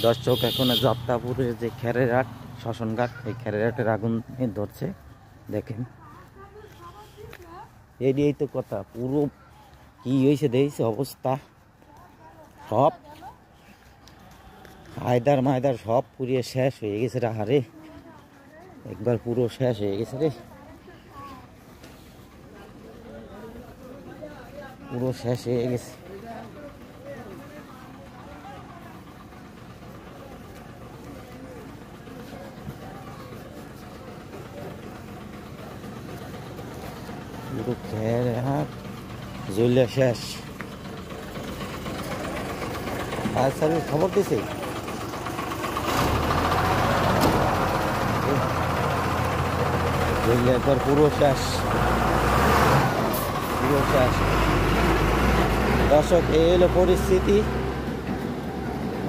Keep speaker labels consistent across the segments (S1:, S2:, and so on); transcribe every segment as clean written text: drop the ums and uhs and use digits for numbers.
S1: দর্শক এখন যাত্রাপুরের যে খেরেরহাট শ্মশানঘাট, এই খেরেরহাটের আগুন ধরছে। দেখেন এই তো কথা, পুরো কি হয়েছে দেখছে অবস্থা, সব আয়দার মায়দার সব পুড়িয়ে শেষ হয়ে গেছে রে। হারে একবার পুরো শেষ হয়ে গেছে রে, পুরো শেষ হয়ে গেছে। পুরো খেরেরহাট জ্বলে শেষ। ফায়ার সার্ভিস খবর দিছে, জ্বলে একবার পুরো শেষ, পুরো শেষ। দর্শক এই হলো পরিস্থিতি,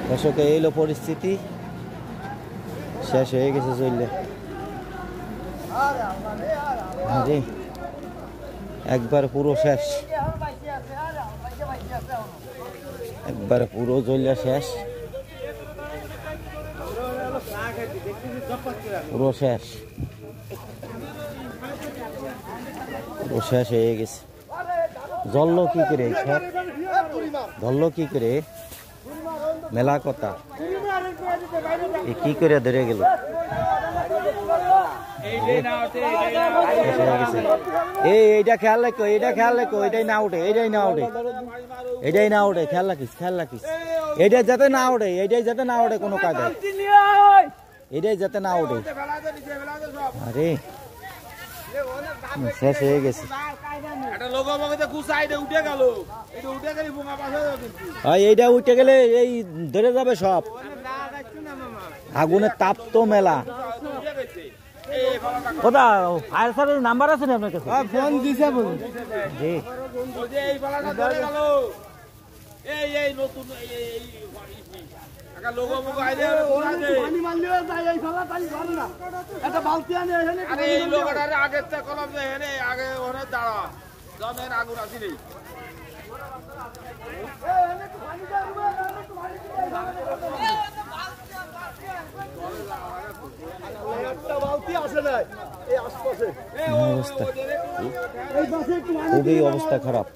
S1: দর্শক এই হলো পরিস্থিতি, শেষ হয়ে গেছে জ্বলে। আরে একবার পুরো শেষ, একবার পুরো জ্বলে শেষ, পুরো শেষ, পুরো শেষ হয়ে গেছে। জ্বললো কি করে, ধরলো কি করে, মেলা কথা, কি করে ধরে গেল। এইটা খেয়াল রাখো, এইটা খেয়াল রাখো, এটাই না উঠে, এটাই না উঠে, এটাই না উঠে, খেয়াল রাখিস, খেয়াল রাখিস, এইটাই যাতে না উঠে, এইটাই যাতে না উঠে কোনো কাজে, এটাই যাতে না উঠে। আরে শেষ হয়ে গেছে। এইটা উঠে গেলে এই ধরে যাবে সব, আগুনের তাপ তো মেলা। কোথা ফায়ার সার্ভিস নাম্বার আছে না আপনার কাছে? ফোন দিছে জি। খুবই অবস্থা খারাপ।